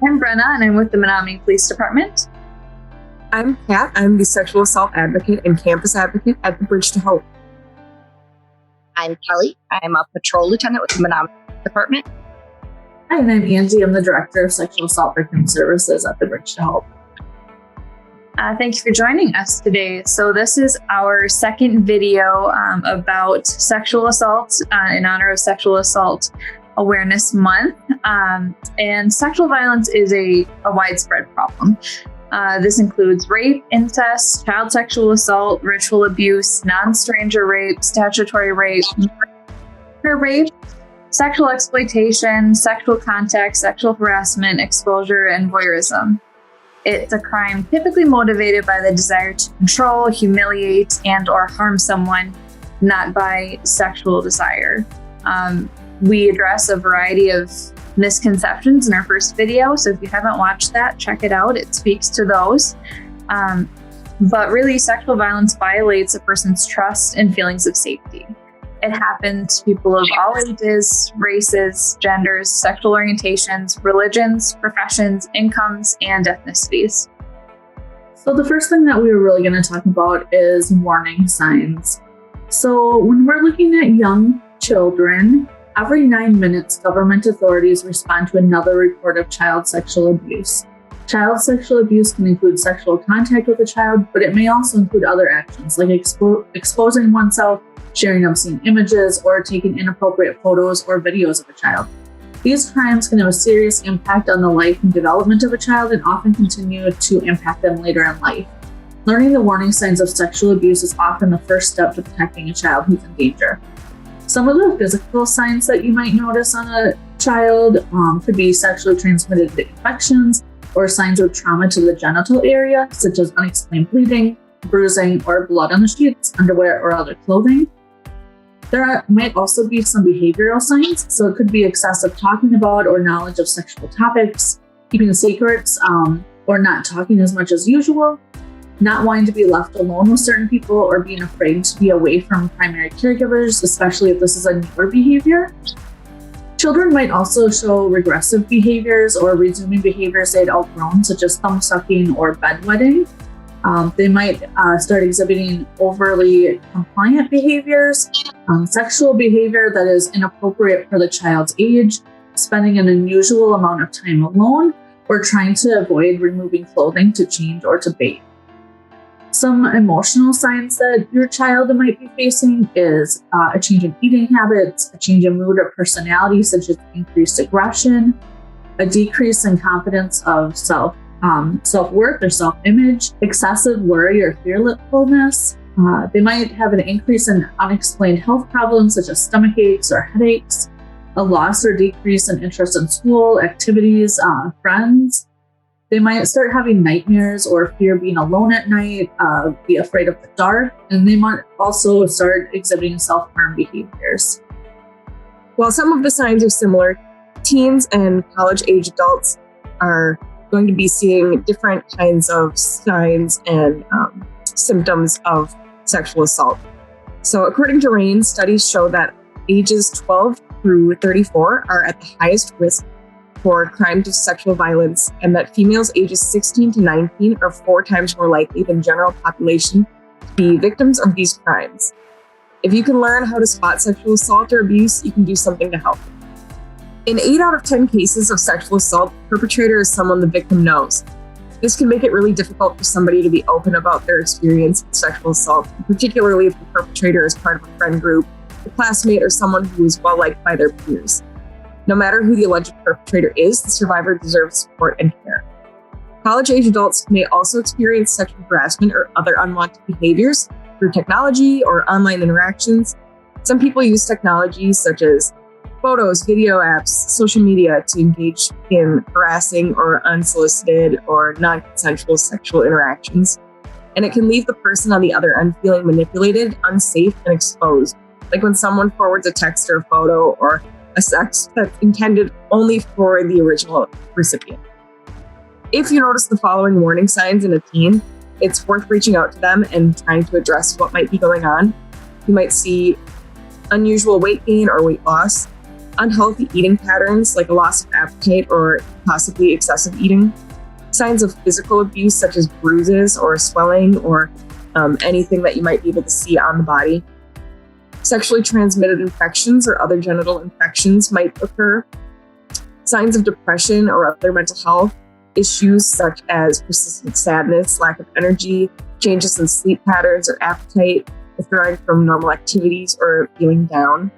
I'm Brenna, and I'm with the Menomonie Police Department. I'm Kat. I'm the sexual assault advocate and campus advocate at the Bridge to Hope. I'm Kelly. I'm a patrol lieutenant with the Menomonie Department. Hi, and I'm Angie. I'm the Director of Sexual Assault Victim Services at the Bridge to Hope. Thank you for joining us today. So this is our second video about sexual assault in honor of Sexual Assault Awareness Month. And sexual violence is a widespread problem. This includes rape, incest, child sexual assault, ritual abuse, non-stranger rape, statutory rape, murder rape, sexual exploitation, sexual contact, sexual harassment, exposure, and voyeurism. It's a crime typically motivated by the desire to control, humiliate, and or harm someone, not by sexual desire. We address a variety of misconceptions in our first video, so if you haven't watched that, check it out. It speaks to those. But really, sexual violence violates a person's trust and feelings of safety. It happens to people of all ages, races, genders, sexual orientations, religions, professions, incomes, and ethnicities. So the first thing that we were really going to talk about is warning signs. So when we're looking at young children, every 9 minutes, government authorities respond to another report of child sexual abuse. Child sexual abuse can include sexual contact with a child, but it may also include other actions like exposing oneself, sharing obscene images, or taking inappropriate photos or videos of a child. These crimes can have a serious impact on the life and development of a child and often continue to impact them later in life. Learning the warning signs of sexual abuse is often the first step to protecting a child who's in danger. Some of the physical signs that you might notice on a child could be sexually transmitted infections or signs of trauma to the genital area, such as unexplained bleeding, bruising, or blood on the sheets, underwear, or other clothing. There might also be some behavioral signs, so it could be excessive talking about or knowledge of sexual topics, keeping secrets, or not talking as much as usual, not wanting to be left alone with certain people, or being afraid to be away from primary caregivers, especially if this is a newer behavior. Children might also show regressive behaviors or resuming behaviors they'd outgrown, such as thumb sucking or bedwetting. They might start exhibiting overly compliant behaviors, sexual behavior that is inappropriate for the child's age, spending an unusual amount of time alone, or trying to avoid removing clothing to change or to bathe. Some emotional signs that your child might be facing is a change in eating habits, a change in mood or personality, such as increased aggression, a decrease in confidence of self-worth or self-image, excessive worry or fearfulness. They might have an increase in unexplained health problems such as stomach aches or headaches, a loss or decrease in interest in school, activities, friends. They might start having nightmares or fear being alone at night, be afraid of the dark, and they might also start exhibiting self-harm behaviors. While some of the signs are similar, teens and college-age adults are going to be seeing different kinds of signs and symptoms of sexual assault. So according to RAINN, studies show that ages 12 through 34 are at the highest risk for crimes of sexual violence, and that females ages 16 to 19 are 4 times more likely than general population to be victims of these crimes. If you can learn how to spot sexual assault or abuse, you can do something to help. In 8 out of 10 cases of sexual assault, the perpetrator is someone the victim knows. This can make it really difficult for somebody to be open about their experience with sexual assault, particularly if the perpetrator is part of a friend group, a classmate, or someone who is well-liked by their peers. No matter who the alleged perpetrator is, the survivor deserves support and care. College-age adults may also experience sexual harassment or other unwanted behaviors through technology or online interactions. Some people use technology such as photos, video apps, social media to engage in harassing or unsolicited or non-consensual sexual interactions. And it can leave the person on the other end feeling manipulated, unsafe, and exposed. Like when someone forwards a text or a photo or a text that's intended only for the original recipient. If you notice the following warning signs in a teen, it's worth reaching out to them and trying to address what might be going on. You might see unusual weight gain or weight loss, unhealthy eating patterns like a loss of appetite or possibly excessive eating, signs of physical abuse such as bruises or swelling or anything that you might be able to see on the body. Sexually transmitted infections or other genital infections might occur. Signs of depression or other mental health issues such as persistent sadness, lack of energy, changes in sleep patterns or appetite, withdrawing from normal activities or feeling down.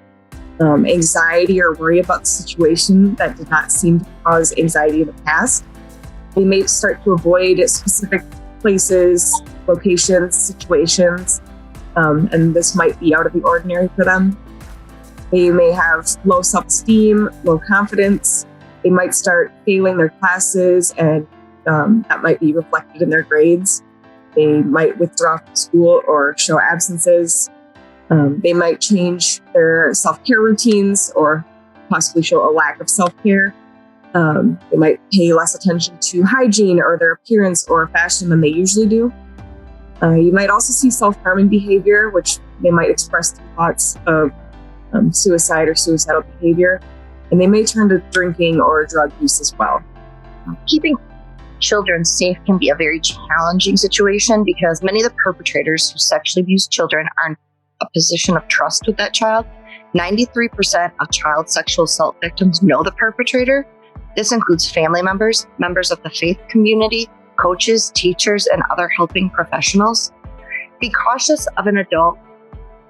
Anxiety or worry about the situation that did not seem to cause anxiety in the past. They may start to avoid specific places, locations, situations, and this might be out of the ordinary for them. They may have low self-esteem, low confidence. They might start failing their classes, and that might be reflected in their grades. They might withdraw from school or show absences. They might change their self-care routines or possibly show a lack of self-care. They might pay less attention to hygiene or their appearance or fashion than they usually do. You might also see self-harming behavior, which they might express thoughts of suicide or suicidal behavior. And they may turn to drinking or drug use as well. Keeping children safe can be a very challenging situation because many of the perpetrators who sexually abuse children are in a position of trust with that child. 93% of child sexual assault victims know the perpetrator. This includes family members, members of the faith community, coaches, teachers, and other helping professionals. Be cautious of an adult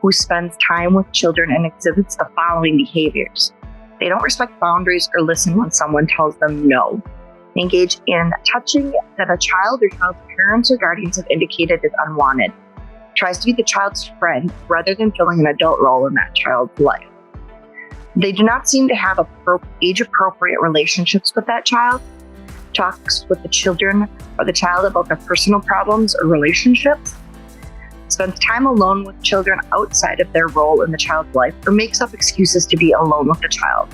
who spends time with children and exhibits the following behaviors. They don't respect boundaries or listen when someone tells them no. They engage in touching that a child or child's parents or guardians have indicated is unwanted. Tries to be the child's friend rather than filling an adult role in that child's life. They do not seem to have age-appropriate relationships with that child. Talks with the children or the child about their personal problems or relationships. Spends time alone with children outside of their role in the child's life, or makes up excuses to be alone with the child.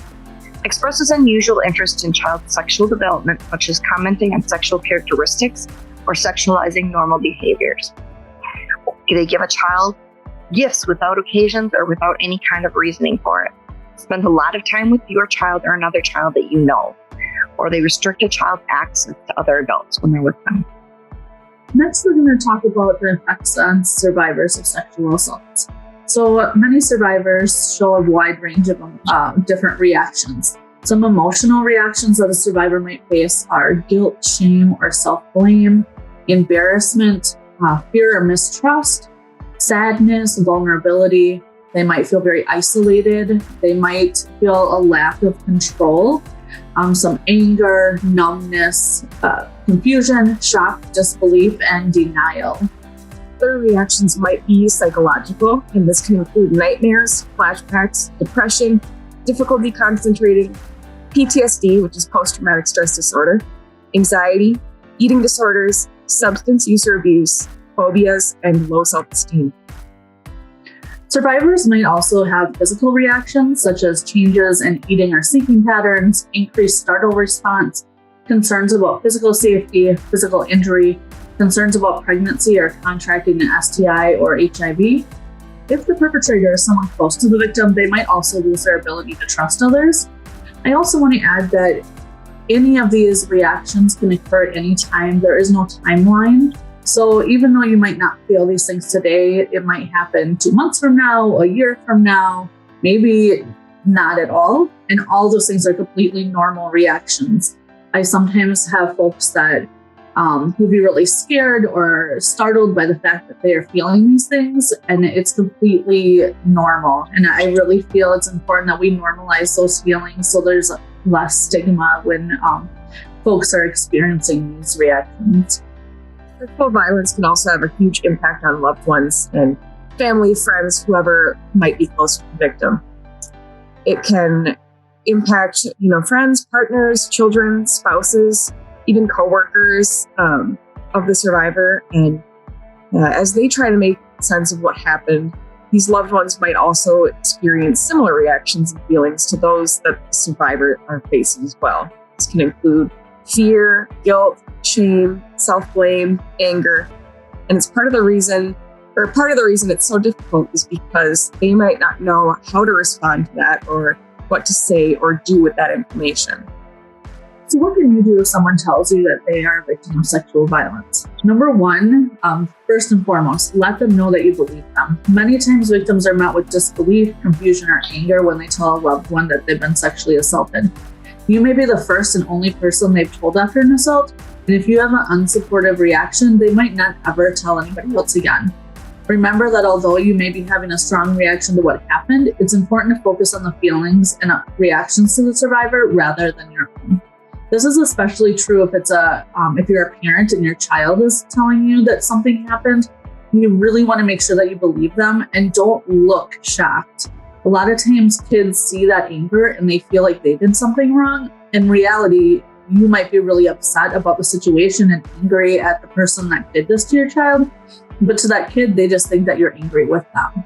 Expresses unusual interest in child's sexual development, such as commenting on sexual characteristics or sexualizing normal behaviors. They give a child gifts without occasions or without any kind of reasoning for it. Spend a lot of time with your child or another child that you know. Or they restrict a child's access to other adults when they're with them. Next, we're going to talk about the effects on survivors of sexual assault. So many survivors show a wide range of different reactions. Some emotional reactions that a survivor might face are guilt, shame, or self-blame, embarrassment, fear or mistrust, sadness, vulnerability. They might feel very isolated. They might feel a lack of control, some anger, numbness, confusion, shock, disbelief, and denial. Other reactions might be psychological, and this can include nightmares, flashbacks, depression, difficulty concentrating, PTSD, which is post-traumatic stress disorder, anxiety, eating disorders, substance use or abuse, phobias, and low self-esteem. Survivors might also have physical reactions, such as changes in eating or sleeping patterns, increased startle response, concerns about physical safety, physical injury, concerns about pregnancy or contracting an STI or HIV. If the perpetrator is someone close to the victim, they might also lose their ability to trust others. I also want to add that any of these reactions can occur at any time. There is no timeline. So even though you might not feel these things today, it might happen 2 months from now, a year from now, maybe not at all. And all those things are completely normal reactions. I sometimes have folks that who'd be really scared or startled by the fact that they are feeling these things, and it's completely normal. And I really feel it's important that we normalize those feelings so there's less stigma when folks are experiencing these reactions. Sexual violence can also have a huge impact on loved ones and family, friends, whoever might be close to the victim. It can impact, friends, partners, children, spouses, even coworkers of the survivor. And as they try to make sense of what happened, these loved ones might also experience similar reactions and feelings to those that the survivor are facing as well. This can include fear, guilt, shame, self-blame, anger. And it's part of the reason it's so difficult is because they might not know how to respond to that or what to say or do with that information. So what can you do if someone tells you that they are a victim of sexual violence? Number one, first and foremost, let them know that you believe them. Many times victims are met with disbelief, confusion, or anger when they tell a loved one that they've been sexually assaulted. You may be the first and only person they've told after an assault, and if you have an unsupportive reaction, they might not ever tell anybody else again. Remember that although you may be having a strong reaction to what happened, it's important to focus on the feelings and reactions to the survivor rather than your own. This is especially true if if you're a parent and your child is telling you that something happened. You really want to make sure that you believe them and don't look shocked. A lot of times kids see that anger and they feel like they did something wrong. In reality, you might be really upset about the situation and angry at the person that did this to your child. But to that kid, they just think that you're angry with them.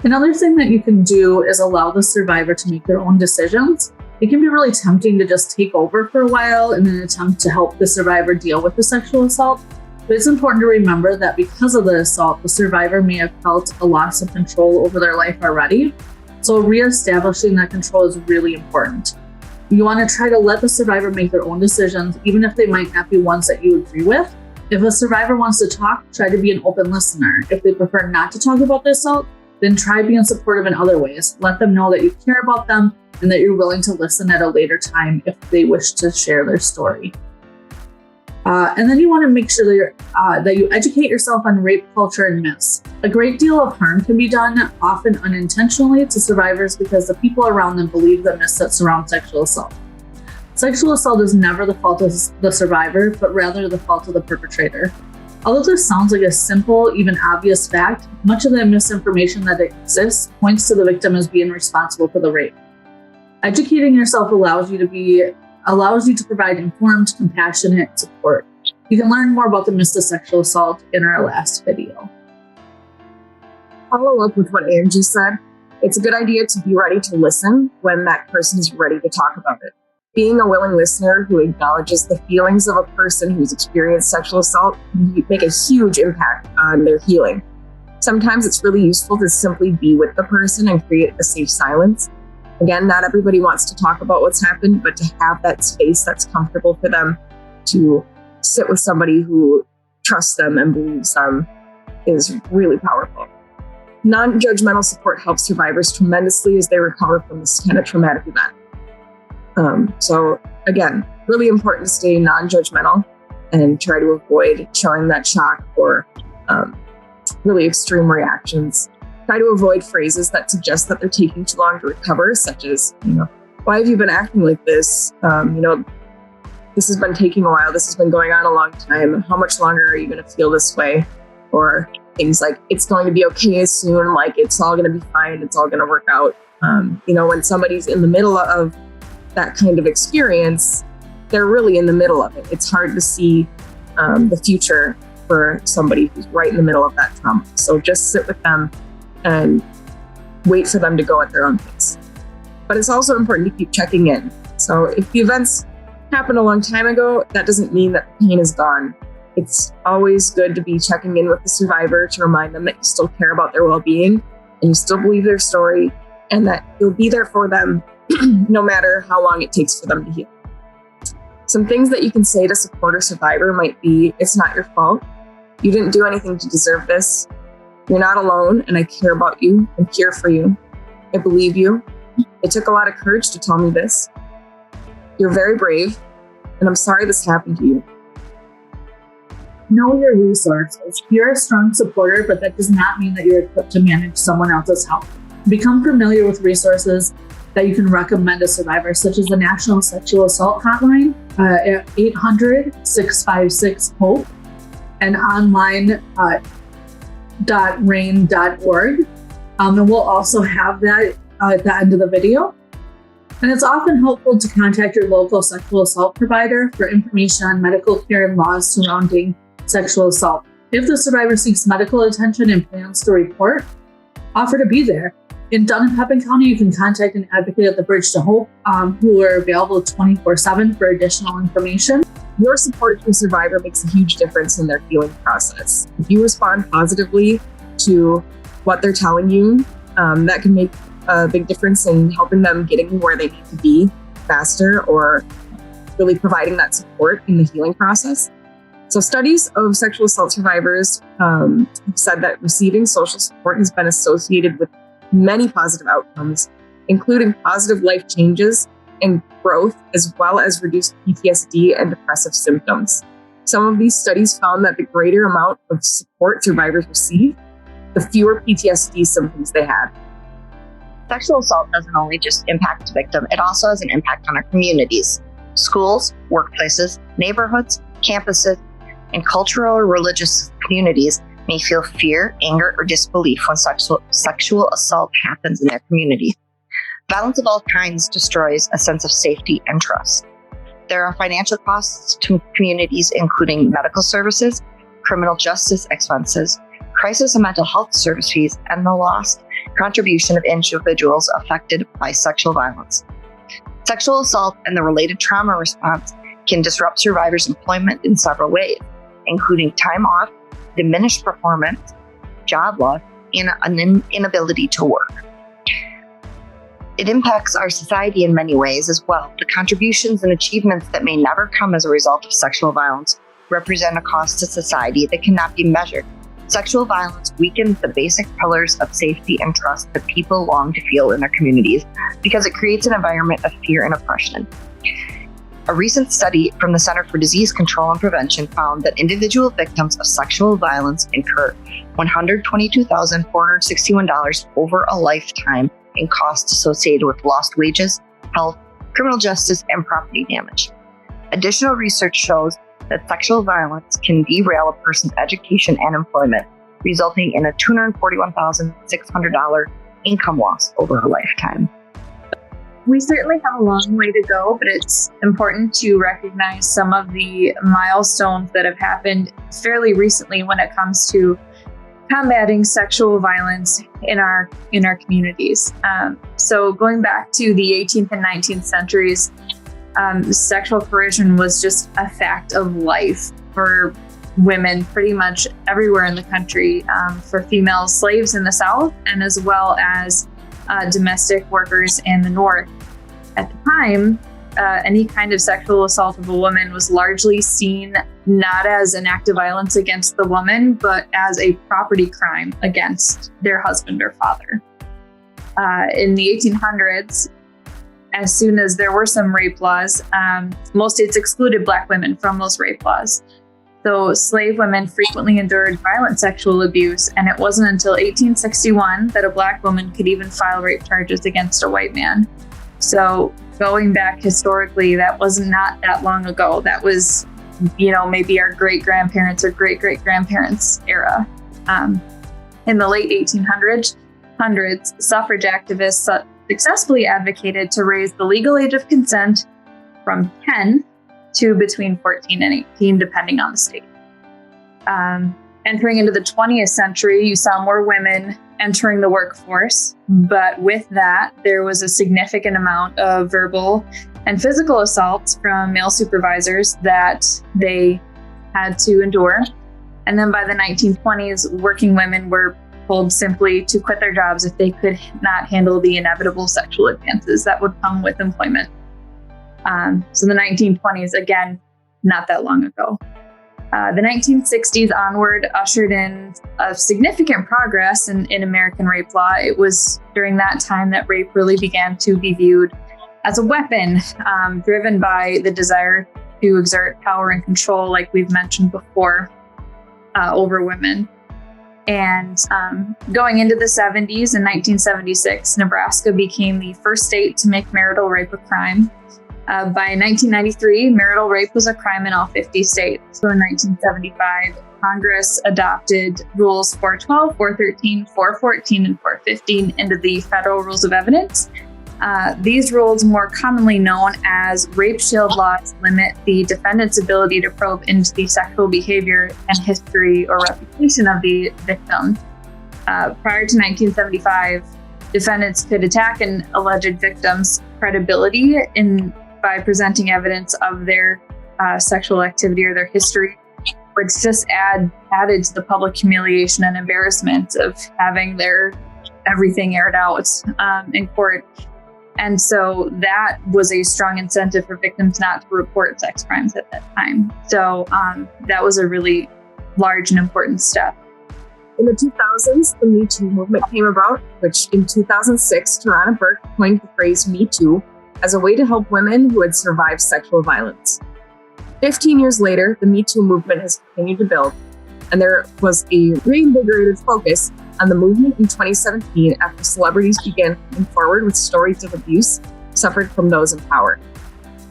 Another thing that you can do is allow the survivor to make their own decisions. It can be really tempting to just take over for a while in an attempt to help the survivor deal with the sexual assault. But it's important to remember that because of the assault, the survivor may have felt a loss of control over their life already. So reestablishing that control is really important. You want to try to let the survivor make their own decisions, even if they might not be ones that you agree with. If a survivor wants to talk, try to be an open listener. If they prefer not to talk about the assault, then try being supportive in other ways. Let them know that you care about them and that you're willing to listen at a later time if they wish to share their story. And then you want to make sure that you educate yourself on rape culture and myths. A great deal of harm can be done, often unintentionally, to survivors because the people around them believe the myths that surround sexual assault. Sexual assault is never the fault of the survivor, but rather the fault of the perpetrator. Although this sounds like a simple, even obvious fact, much of the misinformation that exists points to the victim as being responsible for the rape. Educating yourself allows you to provide informed, compassionate support. You can learn more about the myths of sexual assault in our last video. Follow up with what Angie said. It's a good idea to be ready to listen when that person is ready to talk about it. Being a willing listener who acknowledges the feelings of a person who's experienced sexual assault can make a huge impact on their healing. Sometimes it's really useful to simply be with the person and create a safe silence. Again, not everybody wants to talk about what's happened, but to have that space that's comfortable for them to sit with somebody who trusts them and believes them is really powerful. Non-judgmental support helps survivors tremendously as they recover from this kind of traumatic event. So again, really important to stay non-judgmental and try to avoid showing that shock or really extreme reactions. Try to avoid phrases that suggest that they're taking too long to recover, such as, why have you been acting like this? This has been taking a while. This has been going on a long time. How much longer are you going to feel this way? Or things like, it's going to be okay soon. Like, it's all going to be fine. It's all going to work out. When somebody's in the middle of that kind of experience, they're really in the middle of it. It's hard to see the future for somebody who's right in the middle of that trauma. So just sit with them and wait for them to go at their own pace. But it's also important to keep checking in. So if the events happened a long time ago, that doesn't mean that the pain is gone. It's always good to be checking in with the survivor to remind them that you still care about their well-being and you still believe their story and that you'll be there for them no matter how long it takes for them to heal. Some things that you can say to support a survivor might be, it's not your fault. You didn't do anything to deserve this. You're not alone, and I care about you and here for you. I believe you. It took a lot of courage to tell me this. You're very brave, and I'm sorry this happened to you. Know your resources. You're a strong supporter, but that does not mean that you're equipped to manage someone else's health. Become familiar with resources that you can recommend to survivors, such as the National Sexual Assault Hotline at 800-656-HOPE and online .RAINN.org. And we'll also have that at the end of the video. And it's often helpful to contact your local sexual assault provider for information on medical care and laws surrounding sexual assault. If the survivor seeks medical attention and plans to report, offer to be there. In Dunn and Pepin County, you can contact an advocate at the Bridge to Hope who are available 24/7 for additional information. Your support to a survivor makes a huge difference in their healing process. If you respond positively to what they're telling you, that can make a big difference in helping them getting where they need to be faster, or really providing that support in the healing process. So studies of sexual assault survivors have said that receiving social support has been associated with many positive outcomes, including positive life changes and growth, as well as reduced PTSD and depressive symptoms. Some of these studies found that the greater amount of support survivors received, the fewer PTSD symptoms they had. Sexual assault doesn't only just impact the victim, it also has an impact on our communities. Schools, workplaces, neighborhoods, campuses, and cultural or religious communities may feel fear, anger, or disbelief when sexual assault happens in their community. Violence of all kinds destroys a sense of safety and trust. There are financial costs to communities, including medical services, criminal justice expenses, crisis and mental health service fees, and the lost contribution of individuals affected by sexual violence. Sexual assault and the related trauma response can disrupt survivors' employment in several ways, including time off, diminished performance, job loss, and an inability to work. It impacts our society in many ways as well. The contributions and achievements that may never come as a result of sexual violence represent a cost to society that cannot be measured. Sexual violence weakens the basic pillars of safety and trust that people long to feel in their communities because it creates an environment of fear and oppression. A recent study from the Center for Disease Control and Prevention found that individual victims of sexual violence incur $122,461 over a lifetime in costs associated with lost wages, health, criminal justice, and property damage. Additional research shows that sexual violence can derail a person's education and employment, resulting in a $241,600 income loss over a lifetime. We certainly have a long way to go, but it's important to recognize some of the milestones that have happened fairly recently when it comes to combating sexual violence in our communities. So going back to the 18th and 19th centuries, sexual coercion was just a fact of life for women pretty much everywhere in the country, for female slaves in the South, and as well as domestic workers in the North. At the time, any kind of sexual assault of a woman was largely seen not as an act of violence against the woman, but as a property crime against their husband or father. In the 1800s, as soon as there were some rape laws, most states excluded Black women from those rape laws. So slave women frequently endured violent sexual abuse, and it wasn't until 1861 that a Black woman could even file rape charges against a white man. So going back historically, that was not that long ago. That was, maybe our great-grandparents or great-great-grandparents era. In the late 1800s, suffrage activists successfully advocated to raise the legal age of consent from 10 to between 14 and 18, depending on the state. Entering into the 20th century, you saw more women entering the workforce, but with that, there was a significant amount of verbal and physical assaults from male supervisors that they had to endure. And then by the 1920s, working women were told simply to quit their jobs if they could not handle the inevitable sexual advances that would come with employment. So the 1920s, again, not that long ago. The 1960s onward ushered in a significant progress in American rape law. It was during that time that rape really began to be viewed as a weapon, driven by the desire to exert power and control, like we've mentioned before, over women. And going into the 70s, in 1976, Nebraska became the first state to make marital rape a crime. By 1993, marital rape was a crime in all 50 states. So in 1975, Congress adopted Rules 412, 413, 414, and 415 into the Federal Rules of Evidence. These rules, more commonly known as rape shield laws, limit the defendant's ability to probe into the sexual behavior and history or reputation of the victim. Prior to 1975, defendants could attack an alleged victim's credibility by presenting evidence of their sexual activity or their history, which just added to the public humiliation and embarrassment of having their everything aired out in court. And so that was a strong incentive for victims not to report sex crimes at that time. So that was a really large and important step. In the 2000s, the Me Too movement came about, which in 2006, Tarana Burke coined the phrase Me Too as a way to help women who had survived sexual violence. 15 years later, the Me Too movement has continued to build, and there was a reinvigorated focus on the movement in 2017 after celebrities began coming forward with stories of abuse suffered from those in power.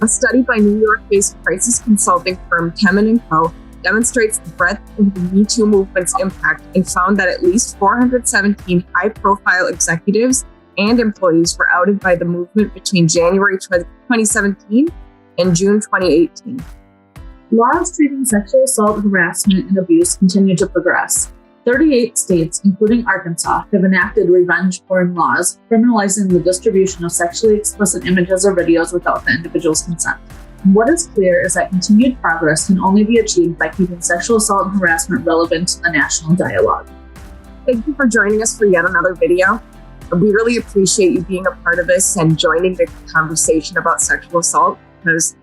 A study by New York-based crisis consulting firm Temin & Co. demonstrates the breadth of the Me Too movement's impact and found that at least 417 high-profile executives and employees were outed by the movement between January 2017 and June 2018. Laws treating sexual assault, harassment, and abuse continue to progress. 38 states, including Arkansas, have enacted revenge porn laws, criminalizing the distribution of sexually explicit images or videos without the individual's consent. What is clear is that continued progress can only be achieved by keeping sexual assault and harassment relevant to the national dialogue. Thank you for joining us for yet another video. We really appreciate you being a part of this and joining the conversation about sexual assault, because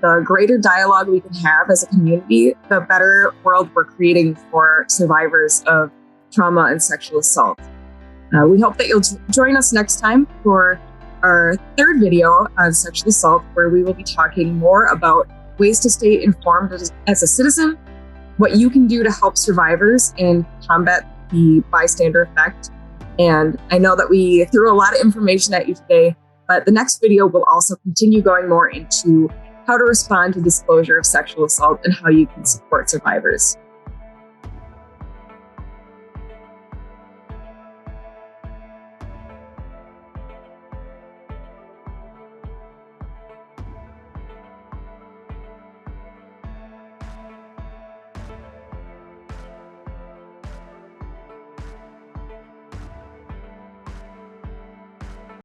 the greater dialogue we can have as a community, the better world we're creating for survivors of trauma and sexual assault. We hope that you'll join us next time for our third video on sexual assault, where we will be talking more about ways to stay informed as a citizen, what you can do to help survivors and combat the bystander effect. And I know that we threw a lot of information at you today, but the next video will also continue going more into how to respond to disclosure of sexual assault and how you can support survivors.